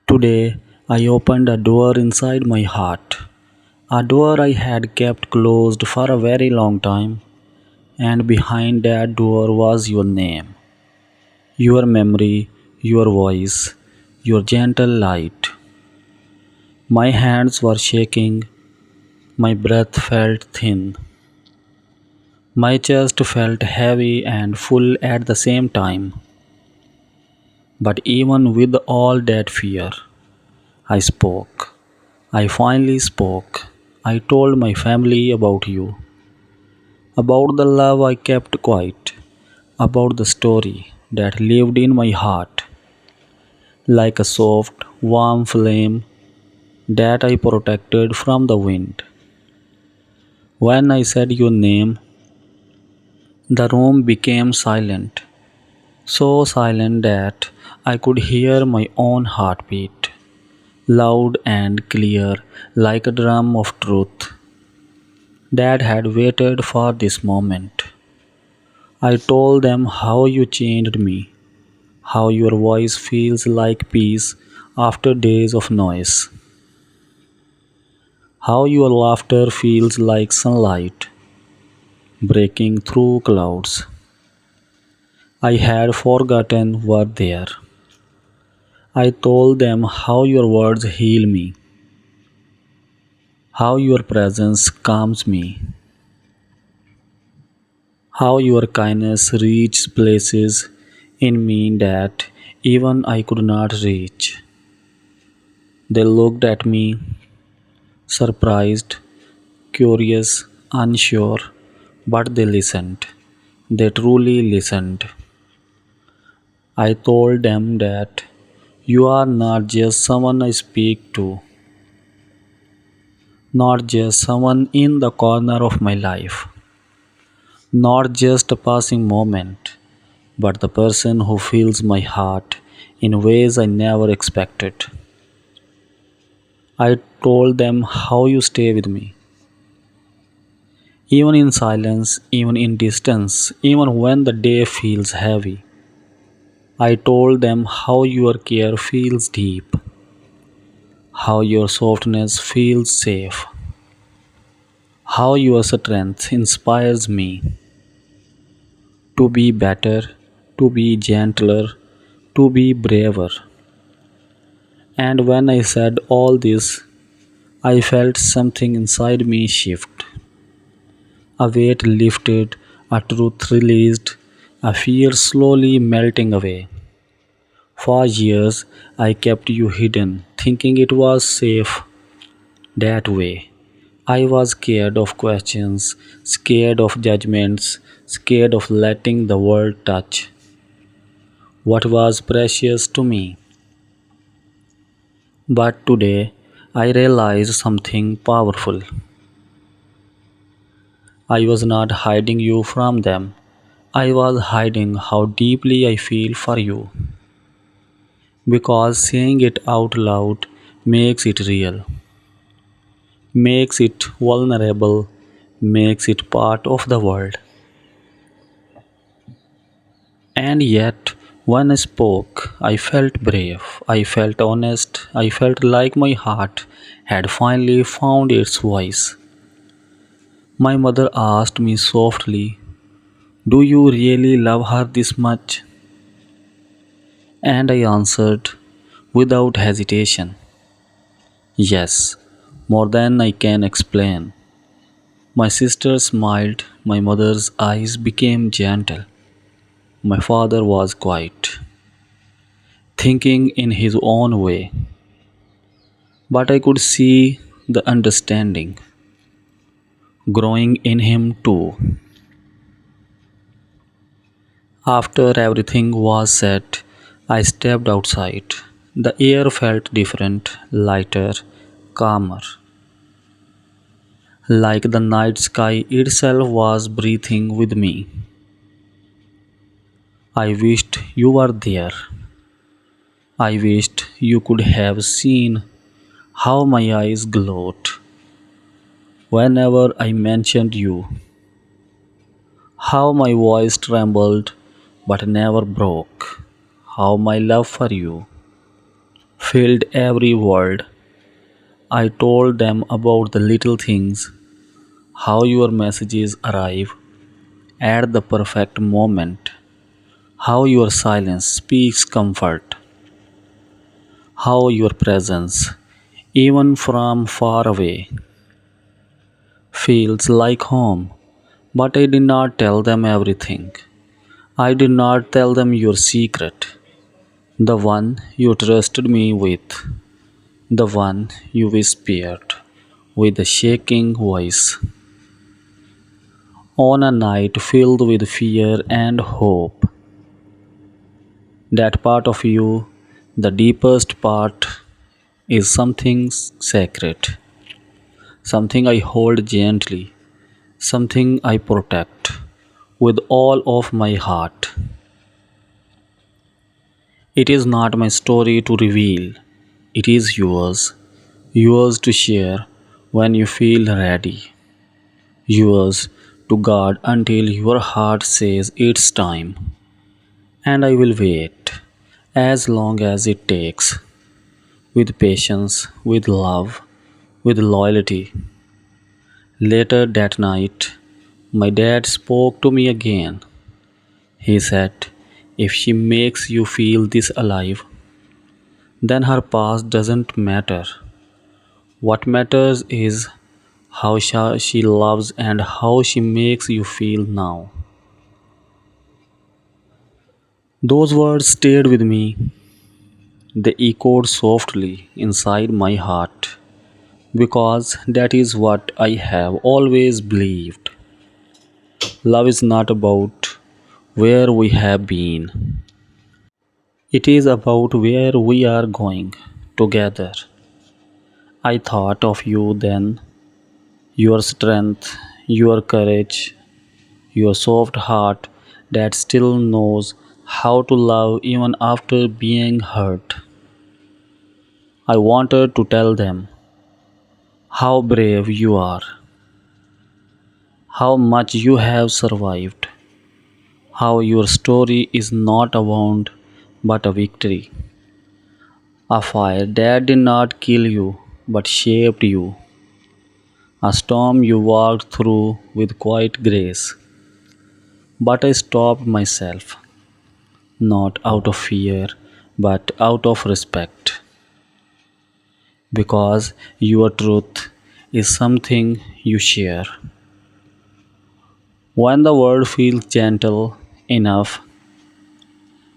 Today, I opened a door inside my heart, a door I had kept closed for a very long time, and behind that door was your name, your memory, your voice, your gentle light. My hands were shaking, my breath felt thin, my chest felt heavy and full at the same time. But even with all that fear, I spoke. I finally spoke. I told my family about you, about the love I kept quiet, about the story that lived in my heart like a soft, warm flame that I protected from the wind. When I said your name, the room became silent, so silent that I could hear my own heartbeat, loud and clear like a drum of truth that had waited for this moment. I told them how you changed me, how your voice feels like peace after days of noise, how your laughter feels like sunlight breaking through clouds I had forgotten were there. I told them how your words heal me, how your presence calms me, how your kindness reaches places in me that even I could not reach. They looked at me, surprised, curious, unsure, but they listened. They truly listened. I told them that you are not just someone I speak to, not just someone in the corner of my life, not just a passing moment, but the person who fills my heart in ways I never expected. I told them how you stay with me, even in silence, even in distance, even when the day feels heavy. I told them how your care feels deep, how your softness feels safe, how your strength inspires me to be better, to be gentler, to be braver. And when I said all this, I felt something inside me shift. A weight lifted, a truth released, a fear slowly melting away. For years, I kept you hidden, thinking it was safe that way. I was scared of questions, scared of judgments, scared of letting the world touch what was precious to me. But today, I realized something powerful. I was not hiding you from them. I was hiding how deeply I feel for you. Because saying it out loud makes it real, makes it vulnerable, makes it part of the world. And yet, when I spoke, I felt brave, I felt honest, I felt like my heart had finally found its voice. My mother asked me softly, do you really love her this much? And I answered without hesitation, yes, more than I can explain. My sister smiled, my mother's eyes became gentle. My father was quiet, thinking in his own way, but I could see the understanding growing in him too. After everything was said, I stepped outside. The air felt different, lighter, calmer, like the night sky itself was breathing with me. I wished you were there. I wished you could have seen how my eyes glowed whenever I mentioned you, how my voice trembled but never broke, how my love for you filled every word. I told them about the little things, how your messages arrive at the perfect moment, how your silence speaks comfort, how your presence, even from far away, feels like home. But I did not tell them everything. I did not tell them your secret, the one you trusted me with, the one you whispered with a shaking voice on a night filled with fear and hope. That part of you, the deepest part, is something sacred, something I hold gently, something I protect with all of my heart. It is not my story to reveal, it is yours, yours to share when you feel ready, yours to guard until your heart says it's time. And I will wait as long as it takes, with patience, with love, with loyalty. Later that night, my dad spoke to me again. He said, if she makes you feel this alive, then her past doesn't matter. What matters is how she loves and how she makes you feel now. Those words stayed with me. They echoed softly inside my heart because that is what I have always believed. Love is not about where we have been, it is about where we are going together. I thought of you then, your strength, your courage, your soft heart that still knows how to love even after being hurt. I wanted to tell them how brave you are, how much you have survived, how your story is not a wound but a victory, a fire that did not kill you but shaped you, a storm you walked through with quiet grace. But I stopped myself, not out of fear but out of respect, because your truth is something you share. When the world feels gentle enough,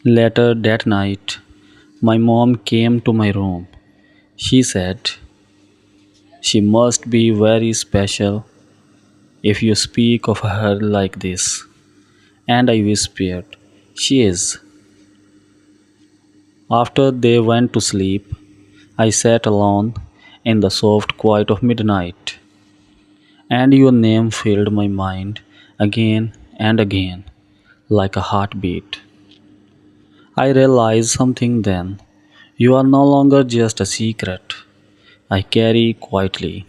later that night, my mom came to my room. She said, she must be very special if you speak of her like this. And I whispered, she is. After they went to sleep, I sat alone in the soft quiet of midnight, and your name filled my mind again and again like a heartbeat. I realized something then. You are no longer just a secret I carry quietly.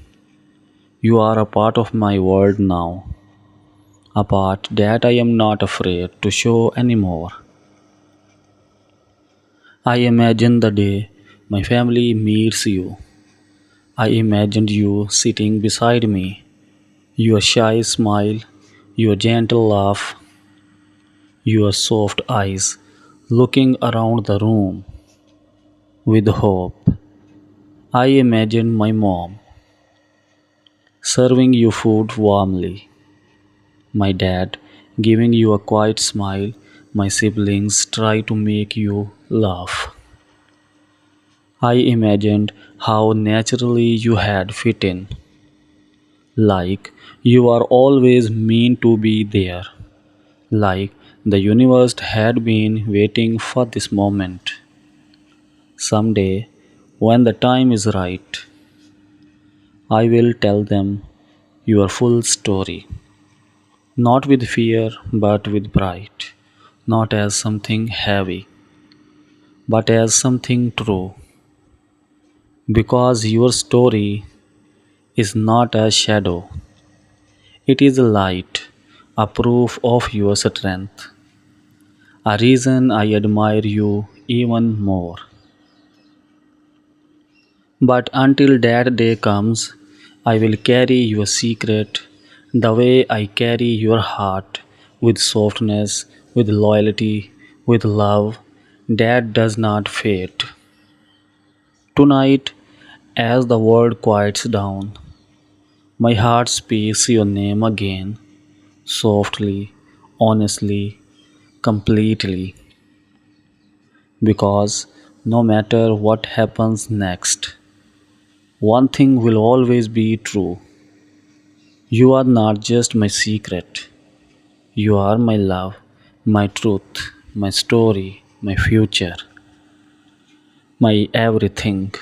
You are a part of my world now, a part that I am not afraid to show anymore. I imagine the day my family meets you. I imagined you sitting beside me, your shy smile, your gentle laugh, your soft eyes looking around the room with hope. I imagined my mom serving you food warmly, my dad giving you a quiet smile, my siblings try to make you laugh. I imagined how naturally you had fit in, like you are always meant to be there, like the universe had been waiting for this moment. Someday, when the time is right, I will tell them your full story, not with fear but with pride, not as something heavy, but as something true, because your story is not a shadow, it is a light, a proof of your strength, a reason I admire you even more. But until that day comes, I will carry your secret the way I carry your heart, with softness, with loyalty, with love that does not fade. Tonight, as the world quiets down, my heart speaks your name again, softly, honestly, completely, because no matter what happens next, one thing will always be true. You are not just my secret, you are my love, my truth, my story, my future, my everything.